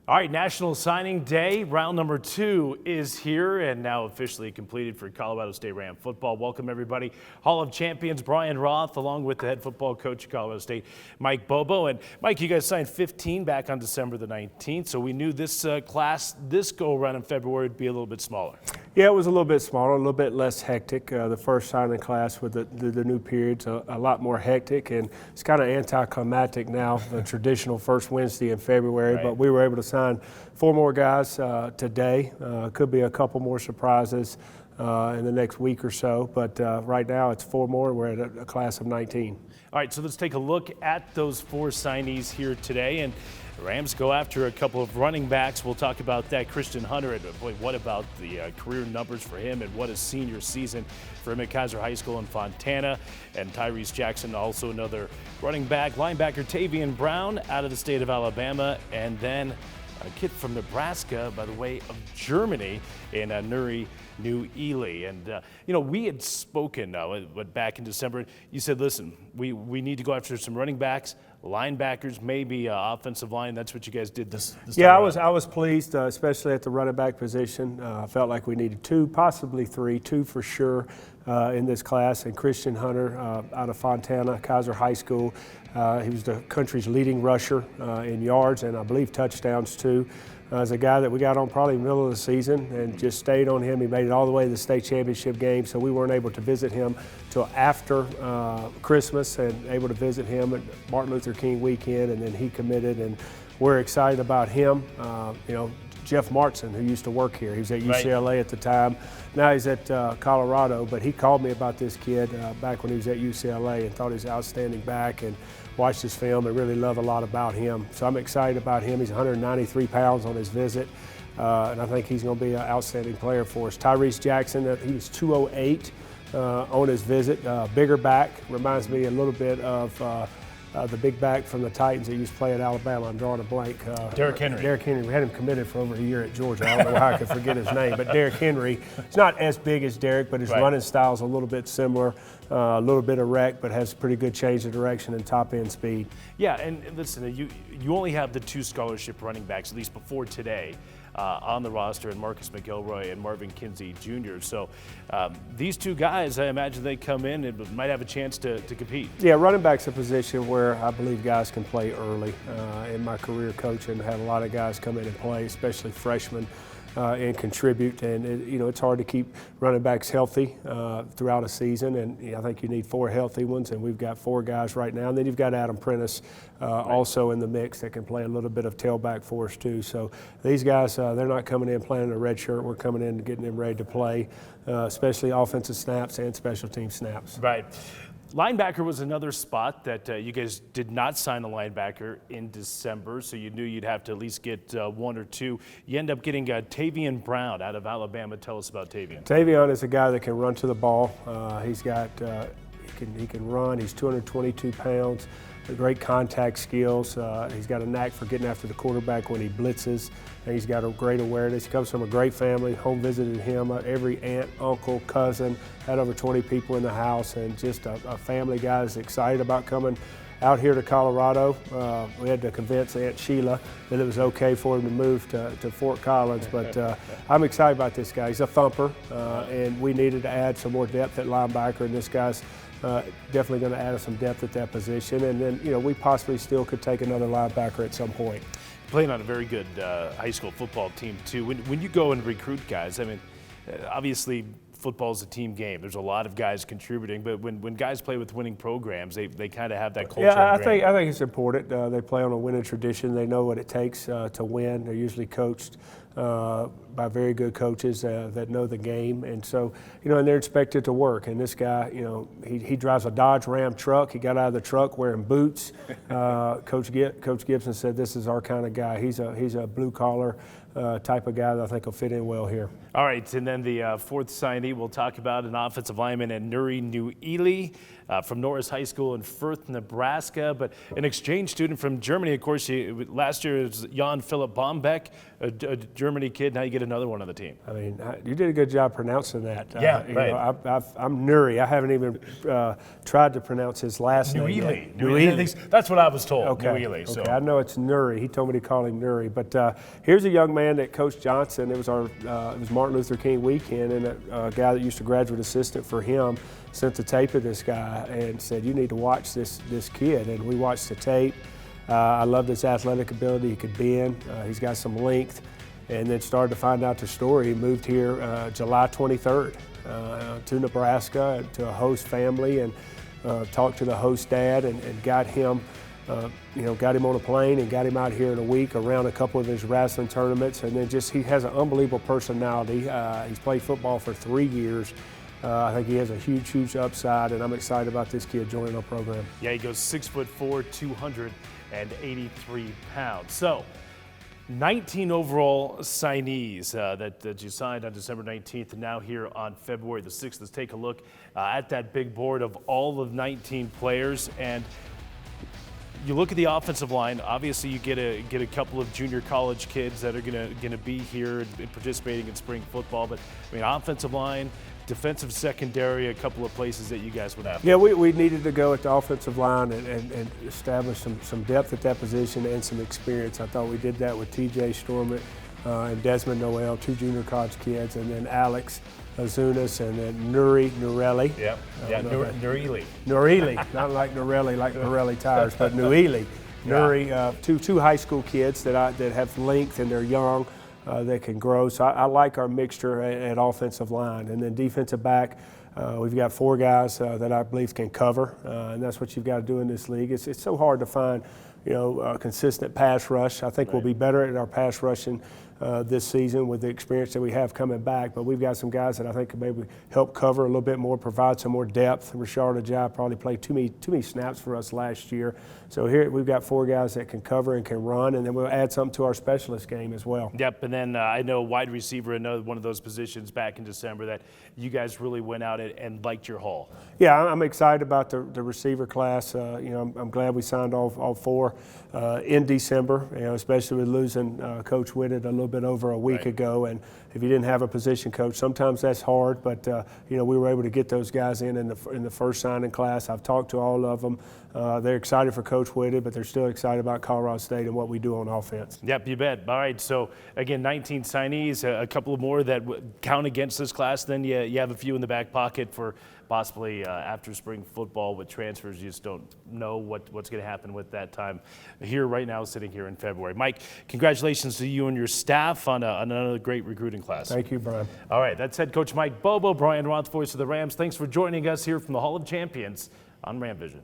All right, National Signing Day, round number 2 is here and now officially completed for Colorado State Ram football. Welcome everybody. Hall of Champions Brian Roth, along with the head football coach of Colorado State, Mike Bobo. And Mike, you guys signed 15 back on December the 19th, so we knew this class, this go-around in February would be a little bit smaller. Yeah, it was a little bit smaller, a little bit less hectic. The first signing class with the new period's a lot more hectic, and it's kind of anticlimactic now, the traditional first Wednesday in February, Right. But we were able to sign 4 more guys today. Could be a couple more surprises in the next week or so, but right now it's 4 more, and we're at a class of 19. All right, so let's take a look at those 4 signees here today. And the Rams go after a couple of running backs. We'll talk about that. Christian Hunter, and boy, what about the career numbers for him, and what a senior season for him at Kaiser High School in Fontana. And Tyrese Jackson, also another running back. Linebacker Tavian Brown out of the state of Alabama, and then a kid from Nebraska by the way of Germany in Nuri New Ely. And you know, we had spoken back in December. You said, listen, we need to go after some running backs, linebackers, maybe offensive line. That's what you guys did this Yeah, time I was pleased, especially at the running back position. I felt like we needed 2, possibly 3, 2 for sure in this class. And Christian Hunter out of Fontana, Kaiser High School. He was the country's leading rusher in yards and I believe touchdowns too. As a guy that we got on probably in the middle of the season and just stayed on him. He made it all the way to the state championship game, so we weren't able to visit him till after Christmas, and able to visit him at Martin Luther King weekend, and then he committed, and we're excited about him. You know, Jeff Martson, who used to work here, he was at UCLA at the time. Now he's at Colorado, but he called me about this kid back when he was at UCLA and thought he was an outstanding back, and watched his film and really love a lot about him. So I'm excited about him. He's 193 pounds on his visit, and I think he's going to be an outstanding player for us. Tyrese Jackson, he was 208 on his visit. Bigger back, reminds me a little bit of the big back from the Titans that used to play at Alabama. I'm drawing a blank. Derrick Henry. Derrick Henry. We had him committed for over a year at Georgia. I don't know how I could forget his name, but Derrick Henry. He's not as big as Derrick, but his running style is a little bit similar. A little bit of wreck, but has pretty good change of direction and top end speed. Yeah, and listen, you only have the 2 scholarship running backs, at least before today, on the roster, and Marcus McElroy and Marvin Kinsey Jr. So these 2 guys, I imagine they come in and might have a chance to compete. Yeah, running back's a position where I believe guys can play early. In my career coaching, I had a lot of guys come in and play, especially freshmen. And contribute, and you know, it's hard to keep running backs healthy throughout a season, and you know, I think you need 4 healthy ones, and we've got 4 guys right now, and then you've got Adam Prentice also in the mix that can play a little bit of tailback for us too. So these guys, they're not coming in playing a red shirt. We're coming in and getting them ready to play, especially offensive snaps and special team snaps. Right. Linebacker was another spot that you guys did not sign a linebacker in December, so you knew you'd have to at least get 1 or 2. You end up getting Tavian Brown out of Alabama. Tell us about Tavian. Tavian is a guy that can run to the ball. He's got he can run. He's 222 pounds. Great contact skills. He's got a knack for getting after the quarterback when he blitzes, and he's got a great awareness. He comes from a great family. Home visited him. Every aunt, uncle, cousin, had over 20 people in the house, and just a family guy that's excited about coming out here to Colorado. We had to convince Aunt Sheila that it was okay for him to move to Fort Collins, but I'm excited about this guy. He's a thumper, and we needed to add some more depth at linebacker, and this guy's definitely going to add us some depth at that position. And then, you know, we possibly still could take another linebacker at some point. Playing on a very good high school football team too. When you go and recruit guys, I mean, obviously football is a team game. There's a lot of guys contributing, but when guys play with winning programs, they kind of have that culture. Yeah, I think it's important. They play on a winning tradition. They know what it takes to win. They're usually coached by very good coaches that know the game, and so, you know, and they're expected to work. And this guy, you know, he drives a Dodge Ram truck. He got out of the truck wearing boots. Coach Gibson said this is our kind of guy. He's a blue collar type of guy that I think will fit in well here. All right, and then the 4th signee we'll talk about, an offensive lineman at Nuri New Ely. from Norris High School in Firth, Nebraska, but an exchange student from Germany. Of course, last year it was Jan Philipp Bombeck, a Germany kid. Now you get another one on the team. I mean, you did a good job pronouncing that. Yeah, right. I'm Nuri. I haven't even tried to pronounce his last name. Nuili. That's what I was told. Okay. Nuili, so. Okay. I know it's Nuri. He told me to call him Nuri. But here's a young man that Coach Johnson. It was Martin Luther King weekend, and a guy that used to graduate assistant for him sent the tape of this guy and said, "You need to watch this kid." And we watched the tape. I loved his athletic ability. He could bend. He's got some length. And then started to find out the story. He moved here July 23rd to Nebraska to a host family, and talked to the host dad and got him, got him on a plane and got him out here in a week around a couple of his wrestling tournaments. And then he has an unbelievable personality. He's played football for 3 years. I think he has a huge upside, and I'm excited about this kid joining our program. Yeah, he goes 6'4", 283 pounds. So 19 overall signees that you signed on December 19th, and now here on February the 6th. Let's take a look at that big board of all of 19 players. And you look at the offensive line. Obviously, you get a couple of junior college kids that are gonna be here and participating in spring football. But I mean, offensive line, defensive secondary, a couple of places that you guys would have. Yeah, we needed to go at the offensive line and establish some depth at that position and some experience. I thought we did that with T.J. Stormont and Desmond Noel, 2 junior college kids, and then Alex Azunas, and then Nuili. Yeah, Nuili. Nuili, not like Norelli, like Pirelli tires, but Nuili. Nuri, two high school kids that have length and they're young. That can grow. So I like our mixture at offensive line. And then defensive back, we've got 4 guys that I believe can cover, and that's what you've got to do in this league. It's so hard to find, a consistent pass rush. I think we'll be better at our pass rushing this season with the experience that we have coming back. But we've got some guys that I think can maybe help cover a little bit more, provide some more depth. Rashard Ajay probably played too many snaps for us last year. So here we've got 4 guys that can cover and can run, and then we'll add something to our specialist game as well. Yep, and then I know wide receiver, another one of those positions back in December that you guys really went out and liked your haul. Yeah, I'm excited about the receiver class. I'm glad we signed all 4 in December, especially with losing Coach Whitted a little bit over a week ago. And if you didn't have a position coach, sometimes that's hard, but we were able to get those guys in the first signing class. I've talked to all of them. They're excited for Coach Whitted, but they're still excited about Colorado State and what we do on offense. Yep, you bet. All right, so again, 19 signees, a couple of more that count against this class. Then you have a few in the back pocket for possibly after spring football with transfers. You just don't know what's going to happen with that time here right now, sitting here in February. Mike, congratulations to you and your staff on another great recruiting class. Thank you, Brian. All right, that's head coach Mike Bobo. Brian Roth, voice of the Rams. Thanks for joining us here from the Hall of Champions on Ram Vision.